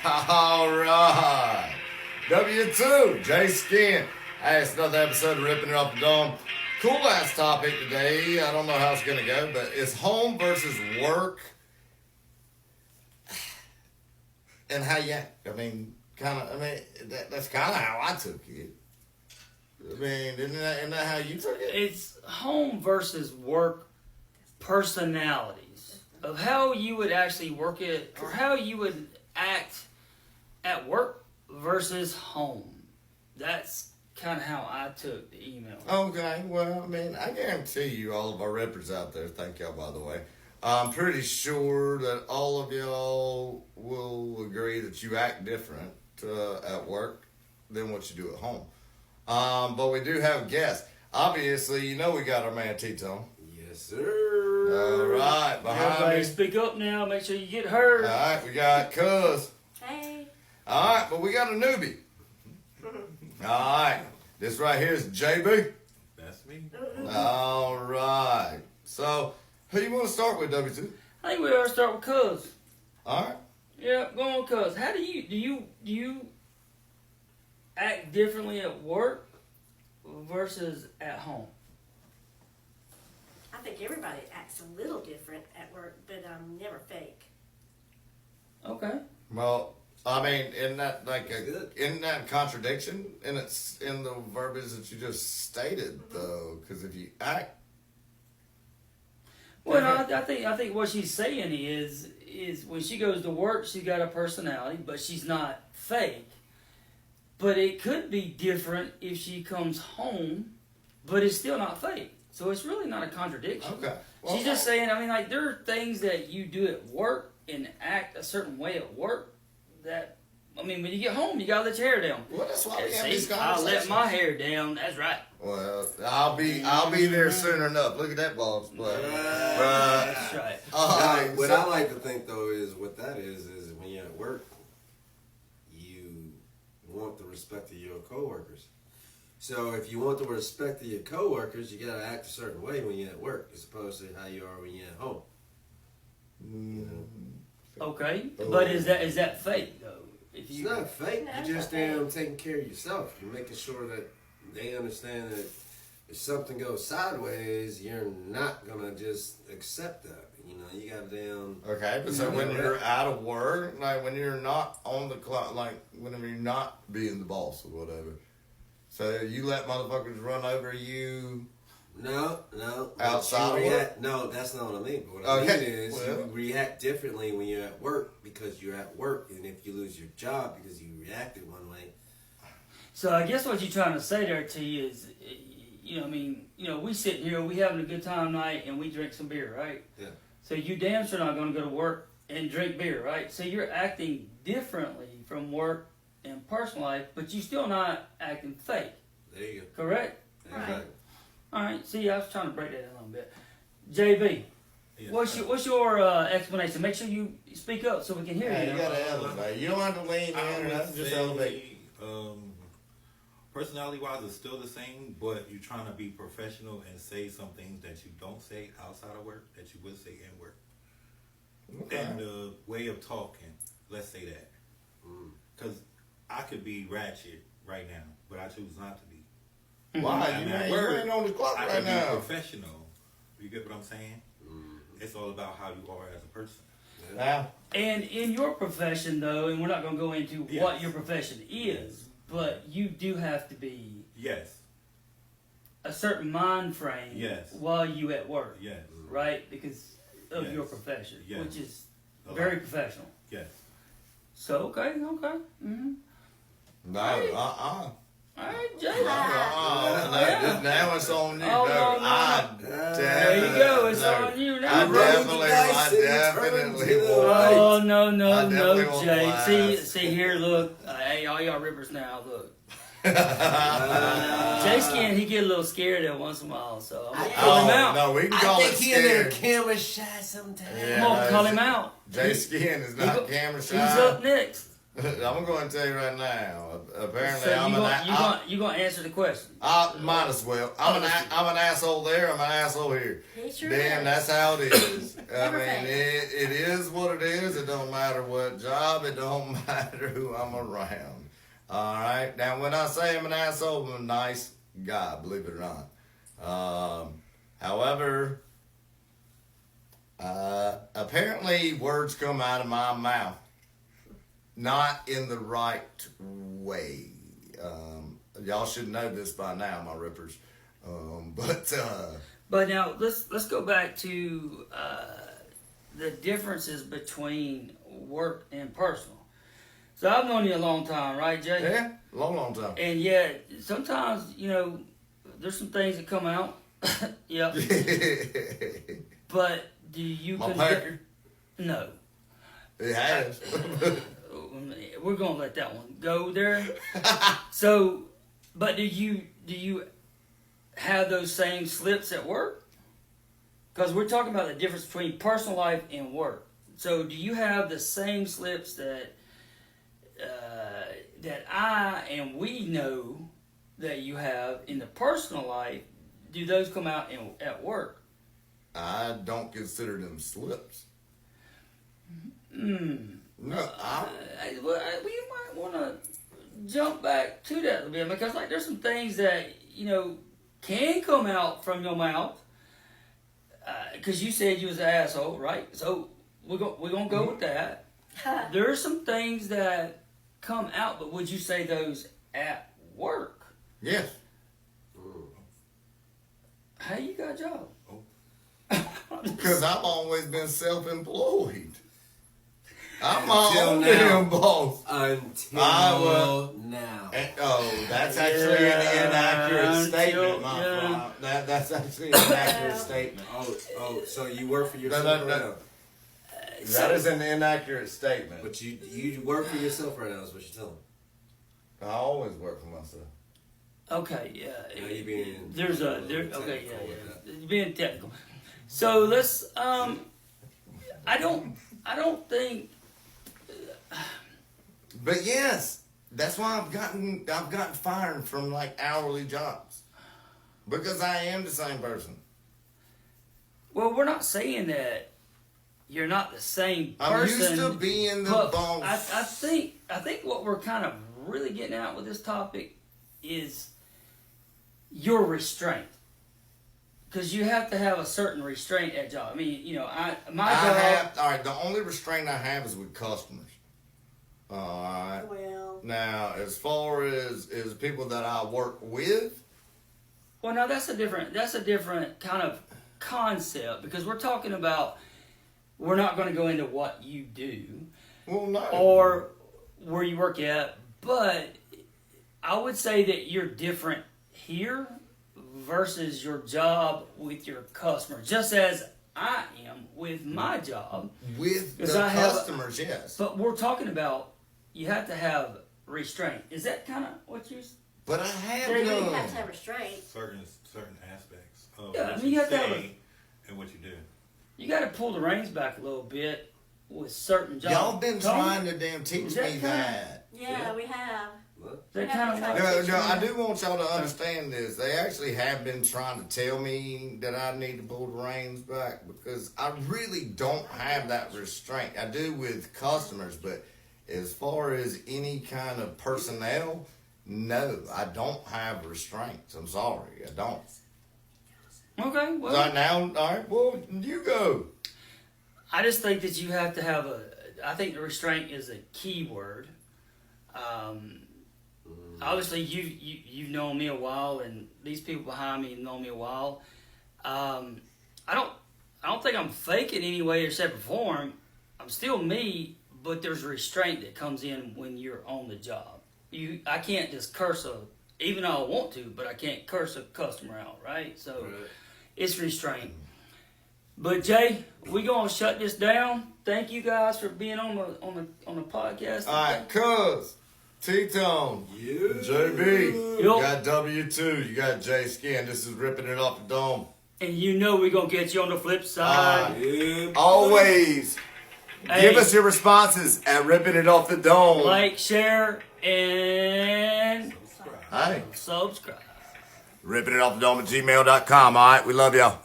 All right. W2, Jay Skin. Hey, it's another episode of Ripping It Off the Dome. Cool ass topic today. I don't know how it's going to go, but it's home versus work. And how you act. That's kind of how I took it. I mean, isn't that how you took it? It's home versus work personalities of how you would actually work it or how you would act at work versus home. That's kind of how I took the email. Okay, well, I mean, I guarantee you, all of our rippers out there, thank y'all, by the way. I'm pretty sure that all of y'all will agree that you act different at work than what you do at home. But we do have guests. Obviously, you know we got our man T-Tone. Yes, sir. All right, behind Everybody me. speak up now. Make sure you get heard. All right, we got Cuz. Hey. All right, but we got a newbie. All right, this right here is JB. That's me. All right. So, who you want to start with, W2? I think we ought to start with Cuz. All right. Yeah, go on, Cuz. How do you act differently at work versus at home? I think everybody acts a little different at work, but never fake. Okay. Well, I mean, isn't that Good. isn't that contradiction in the verbiage that you just stated though? Because if you act, Well, no, I think what she's saying is when she goes to work, she's got a personality, but she's not fake. But it could be different if she comes home, but it's still not fake. So it's really not a contradiction. okay. Well, She's just saying, I mean, like, there are things that you do at work and act a certain way at work that, I mean, when you get home, you gotta let your hair down. Well, that's why we have See, these I conversations. let my hair down. That's right. Well, I'll be there soon enough. Look at that balls, but That's right. alright, What so- I like to think though is what that is when you're at work, you want the respect of your coworkers. So if you want the respect of your coworkers, you gotta act a certain way when you're at work, as opposed to how you are when you're at home. Okay, but is that fake though? If It's not fake. No, You're it's just not fake. taking care of yourself. You're making sure that they understand that if something goes sideways, you're not gonna just accept that. You know, you got Okay, but so when you're out of work, like when you're not on the clock, like whenever you're not being the boss or whatever, so you let motherfuckers run over you. No. Outside You of react, no, that's not what I mean. But what I Okay, mean is well. you react differently when you're at work because you're at work, and if you lose your job because you reacted one way. So I guess what you're trying to say there, T, is, I mean, we sitting here, we having a good time tonight, and we drink some beer, right? Yeah. So you damn sure not going to go to work and drink beer, right? So you're acting differently from work and personal life, but you still not acting fake, There you correct? go. Right. Exactly. All right. See, I was trying to break that down a little bit. JB, what's your explanation? Make sure you speak up so we can hear Hey, you. you gotta elevate. You don't have to lean in I or would nothing. Just say, elevate. personality-wise, it's still the same, but you're trying to be professional and say some things that you don't say outside of work that you would say in work. Okay. And the way of talking, let's say that. Because I could be ratchet right now, but I choose not to be. Why? And You at ain't, work, you ain't on the clock I right can be now. professional. You get what I'm saying? It's all about how you are as a person. Now, And in your profession, though, and we're not going to go into Yes. what your profession is, but you do have to be Yes. a certain mind frame Yes. while you at work, Yes. right? Because of Yes. your profession, Yes. which is A very lot. professional. Yes. So, okay. Mm-hmm. no, All right, Jay. Now it's on you. Oh, no, no. I There you go. It's no. on you I now. definitely, Dice I and turn definitely to the will. right. Oh, no, I definitely want Jay. glass. See here, look. Hey, all y'all rippers now, look. Jay Skin, he get a little scared every once in a while, so I'm gonna call him out. No, we can I call think it he a little scared. camera shy sometimes. Yeah. I'm gonna call him out. Jay Skin is not camera Who's shy. up next? I'm going to tell you right now. Apparently, So I'm you gonna answer the question? I might as well. I'm an asshole there. I'm an asshole here. He sure Damn, is. that's how it is. I Never mean, fail. it is what it is. It don't don't matter what job, it don't matter who I'm around. All right. Now, when I say I'm an asshole, I'm a nice guy, believe it or not. However, apparently words come out of my mouth not in the right way. Y'all should know this by now, my rippers. But now let's go back to the differences between work and personal. So I've known you a long time, right, Jay? Yeah, long time. And yet sometimes there's some things that come out. Yep. But do you? My Packer. No. It has. We're gonna let that one go there. So, but do you have those same slips at work? Because we're talking about the difference between personal life and work. So, do you have the same slips that I and we know that you have in the personal life? Do those come out at work? I don't consider them slips. No, We might want to jump back to that a little bit because, like, there's some things that can come out from your mouth. Because you said you was an asshole, right? So we're gonna go with that. There are some things that come out, but would you say those at work? yes. How you got a job? Because I've always been self-employed. I'm my Until own now. damn boss. Until now. That's actually an inaccurate Until- statement, my yeah. friend. That's actually an inaccurate statement. So you work for yourself No, right no. now. That is an inaccurate statement. But you work for yourself right now is what you're telling me. I always work for myself. Okay, yeah. Now you're being Okay, technical yeah. with that. You're being technical. So let's. I don't think. But yes, that's why I've gotten fired from like hourly jobs. Because I am the same person. Well, we're not saying that you're not the same I'm person. used to being the but boss. I think what we're kind of really getting at with this topic is your restraint. Because you have to have a certain restraint at job. I mean, my job. All right, the only restraint I have is with customers. All right. Well, Now, as far as people that I work with, Well, no, that's a different kind of concept because we're talking about. We're not going to go into what you do well, no. or where you work at, but I would say that you're different here versus your job with your customers, just as I am with my job. with the 'Cause I have- customers, yes. But we're talking about you have to have restraint. Is that kind of what you? But I have There you you none. have to have restraint. certain aspects of Yeah, I what mean, you you have to have say and what you do. You got to pull the reins back a little bit with certain jobs. Y'all been Tom, trying to damn teach Is that me kinda- that. Yeah, we have. They Yeah, kind of that's like. No, I do want y'all to understand this. They actually have been trying to tell me that I need to pull the reins back because I really don't have that restraint. I do with customers, but as far as any kind of personnel, no, I don't have restraints. I'm sorry, I don't. Okay, well, Right now, all right, well, you go. I just think that you have to have I think the restraint is a key word. Obviously, you've known me a while, and these people behind me have known me a while. I don't think I'm fake in any way or shape or form. I'm still me, but there's restraint that comes in when you're on the job. I can't just curse even though I want to, but I can't curse a customer out, right? So it's restraint. But Jay, we gonna shut this down. Thank you guys for being on the podcast. All right, cuz, T-Tone, You. JB, you Yup. got W2, you got J Skin. This is Ripping It Off the Dome. And you know we're gonna get you on the flip side. Yeah. Always Hey, give us your responses at Ripping It Off the Dome. like, share, and Hey, subscribe. ripping it off the dome at gmail.com. All right, we love y'all.